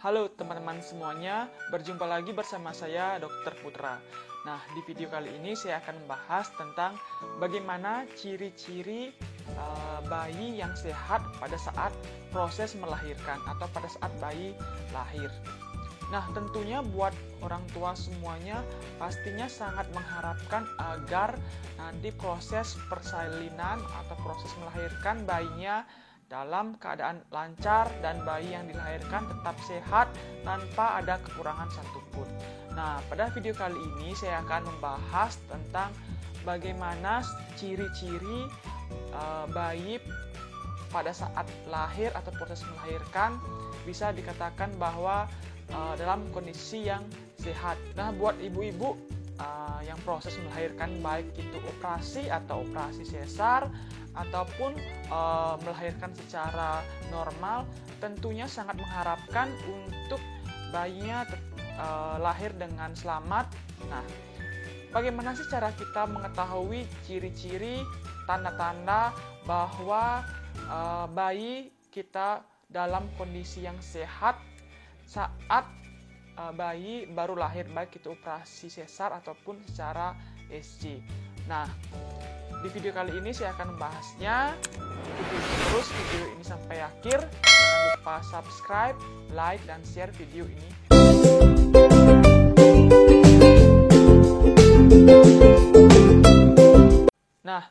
Halo teman-teman semuanya, berjumpa lagi bersama saya Dr. Putra. Nah, di video kali ini saya akan membahas tentang bagaimana ciri-ciri bayi yang sehat pada saat proses melahirkan atau pada saat bayi lahir. Nah, tentunya buat orang tua semuanya pastinya sangat mengharapkan agar nanti proses persalinan atau proses melahirkan bayinya dalam keadaan lancar dan bayi yang dilahirkan tetap sehat tanpa ada kekurangan satupun. Nah, pada video kali ini saya akan membahas tentang bagaimana ciri-ciri bayi pada saat lahir atau proses melahirkan bisa dikatakan bahwa dalam kondisi yang sehat. Nah, buat ibu-ibu yang proses melahirkan baik itu operasi atau operasi sesar ataupun melahirkan secara normal, tentunya sangat mengharapkan untuk bayinya lahir dengan selamat. Nah, bagaimana sih cara kita mengetahui ciri-ciri tanda-tanda bahwa bayi kita dalam kondisi yang sehat saat bayi baru lahir, baik itu operasi sesar ataupun secara SC. Nah, di video kali ini saya akan membahasnya. Ikuti terus video ini sampai akhir. Jangan lupa subscribe, like, dan share video ini. Nah,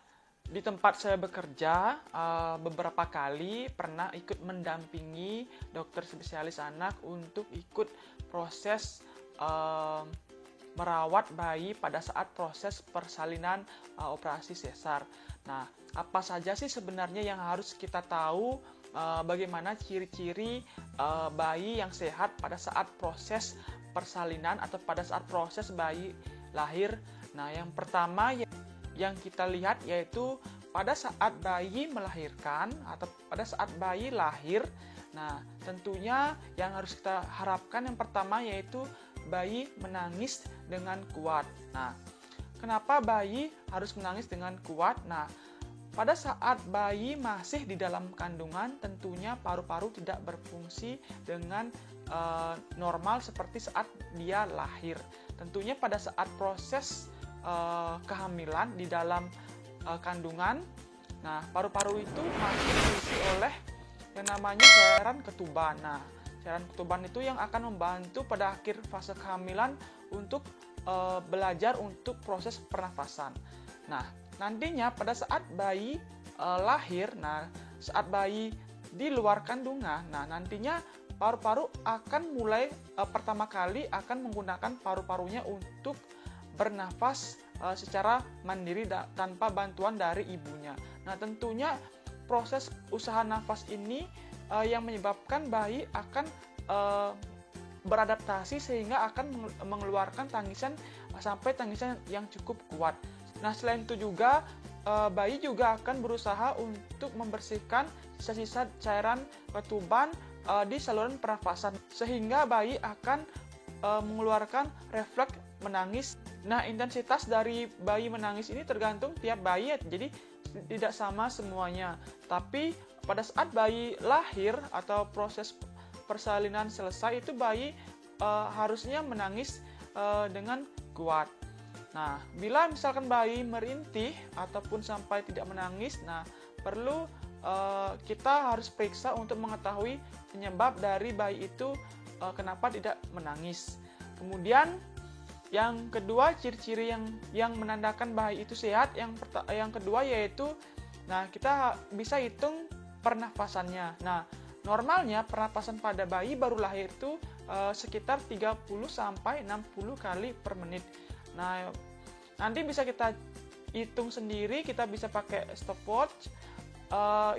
di tempat saya bekerja, beberapa kali pernah ikut mendampingi dokter spesialis anak untuk ikut proses merawat bayi pada saat proses persalinan operasi sesar. Nah, apa saja sih sebenarnya yang harus kita tahu, bagaimana ciri-ciri bayi yang sehat pada saat proses persalinan atau pada saat proses bayi lahir. Nah, yang pertama yang kita lihat yaitu pada saat bayi melahirkan atau pada saat bayi lahir. Nah, tentunya yang harus kita harapkan yang pertama yaitu bayi menangis dengan kuat. Nah, kenapa bayi harus menangis dengan kuat? Nah, pada saat bayi masih di dalam kandungan, tentunya paru-paru tidak berfungsi dengan normal seperti saat dia lahir. Tentunya pada saat proses kehamilan di dalam kandungan, nah paru-paru itu masih diisi oleh yang namanya cairan ketuban. Nah, cairan ketuban itu yang akan membantu pada akhir fase kehamilan untuk belajar untuk proses pernafasan. Nah, nantinya pada saat bayi lahir, nah saat bayi di luar kandungan, nah nantinya paru-paru akan mulai pertama kali akan menggunakan paru-parunya untuk bernafas secara mandiri tanpa bantuan dari ibunya. Nah, tentunya proses usaha nafas ini yang menyebabkan bayi akan beradaptasi sehingga akan mengeluarkan tangisan sampai tangisan yang cukup kuat. Nah, selain itu juga bayi juga akan berusaha untuk membersihkan sisa-sisa cairan ketuban di saluran pernafasan sehingga bayi akan mengeluarkan refleks menangis. Nah, intensitas dari bayi menangis ini tergantung tiap bayi, jadi tidak sama semuanya. Tapi pada saat bayi lahir atau proses persalinan selesai itu bayi harusnya menangis dengan kuat. Nah, bila misalkan bayi merintih ataupun sampai tidak menangis, nah perlu kita harus periksa untuk mengetahui penyebab dari bayi itu kenapa tidak menangis. Kemudian yang kedua, ciri-ciri yang menandakan bayi itu sehat, yang kedua yaitu, nah kita bisa hitung pernafasannya. Nah, normalnya pernapasan pada bayi baru lahir itu sekitar 30 sampai 60 kali per menit. Nah, nanti bisa kita hitung sendiri, kita bisa pakai stopwatch,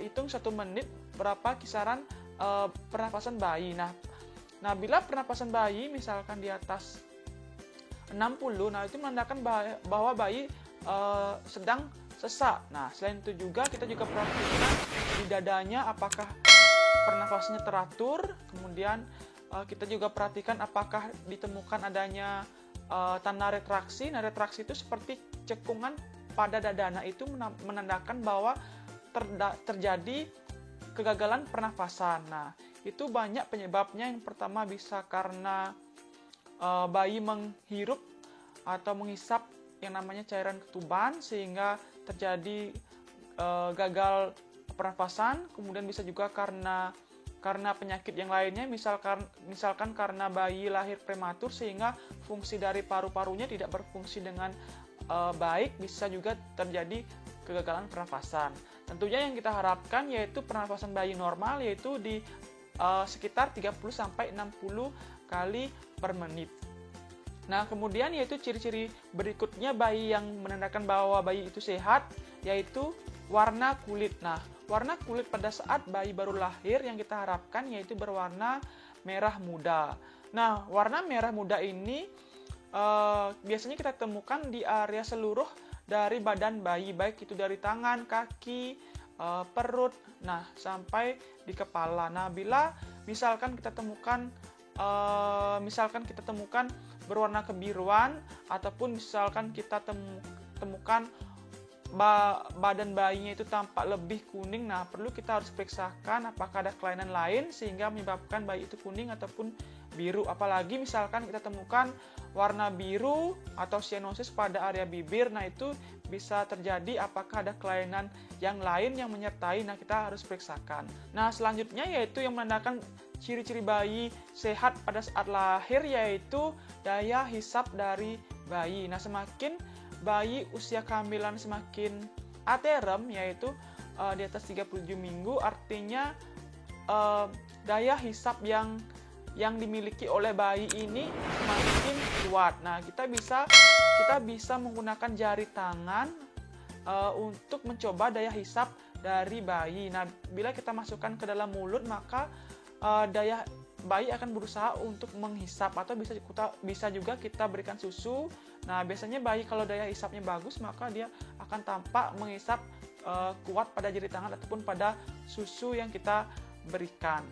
hitung 1 menit berapa kisaran pernapasan bayi. Nah, bila pernapasan bayi misalkan di atas 60, nah itu menandakan bahwa bayi sedang sesak. Nah, selain itu juga kita juga perhatikan di dadanya apakah pernafasannya teratur. Kemudian kita juga perhatikan apakah ditemukan adanya tanda retraksi. Nah, retraksi itu seperti cekungan pada dada. Nah, itu menandakan bahwa terjadi kegagalan pernafasan. Nah, itu banyak penyebabnya. Yang pertama bisa karena bayi menghirup atau menghisap yang namanya cairan ketuban sehingga terjadi gagal pernafasan. Kemudian bisa juga karena penyakit yang lainnya, misalkan karena bayi lahir prematur sehingga fungsi dari paru-parunya tidak berfungsi dengan baik, bisa juga terjadi kegagalan pernafasan. Tentunya yang kita harapkan yaitu pernafasan bayi normal, yaitu di sekitar 30-60 kali per menit. Nah, kemudian yaitu ciri-ciri berikutnya bayi yang menandakan bahwa bayi itu sehat, yaitu warna kulit. Nah, warna kulit pada saat bayi baru lahir yang kita harapkan yaitu berwarna merah muda. Nah, warna merah muda ini biasanya kita temukan di area seluruh dari badan bayi, baik itu dari tangan, kaki, perut, nah sampai di kepala. Nah, bila misalkan kita temukan berwarna kebiruan ataupun misalkan kita temukan badan bayinya itu tampak lebih kuning, nah perlu kita harus periksakan apakah ada kelainan lain sehingga menyebabkan bayi itu kuning ataupun biru. Apalagi misalkan kita temukan warna biru atau sianosis pada area bibir, nah itu bisa terjadi apakah ada kelainan yang lain yang menyertai, nah kita harus periksakan. Nah, selanjutnya yaitu yang menandakan ciri-ciri bayi sehat pada saat lahir yaitu daya hisap dari bayi. Nah, semakin bayi usia kehamilan semakin aterem, yaitu di atas 37 minggu, artinya daya hisap yang dimiliki oleh bayi ini semakin kuat. Nah, kita bisa menggunakan jari tangan untuk mencoba daya hisap dari bayi. Nah, bila kita masukkan ke dalam mulut, maka daya bayi akan berusaha untuk menghisap, atau bisa juga kita berikan susu. Nah, biasanya bayi kalau daya hisapnya bagus, maka dia akan tampak menghisap kuat pada jari tangan ataupun pada susu yang kita berikan.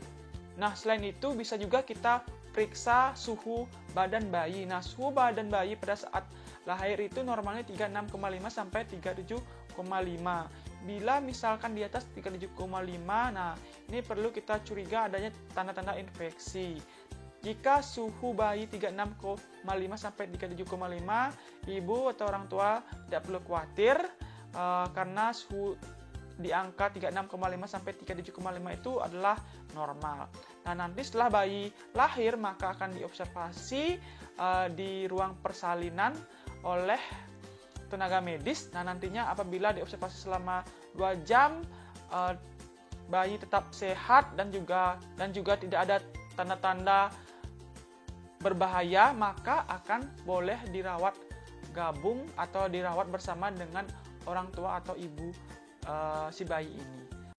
Nah, selain itu bisa juga kita periksa suhu badan bayi. Nah, suhu badan bayi pada saat lahir itu normalnya 36,5 sampai 37,5. Bila misalkan di atas 37,5, nah ini perlu kita curiga adanya tanda-tanda infeksi. Jika suhu bayi 36,5 sampai 37,5, ibu atau orang tua tidak perlu khawatir karena suhu di angka 36,5 sampai 37,5 itu adalah normal. Nah, nanti setelah bayi lahir maka akan diobservasi di ruang persalinan oleh tenaga medis. Nah, nantinya apabila diobservasi selama 2 jam bayi tetap sehat dan juga tidak ada tanda-tanda berbahaya, maka akan boleh dirawat gabung atau dirawat bersama dengan orang tua atau ibu si bayi ini.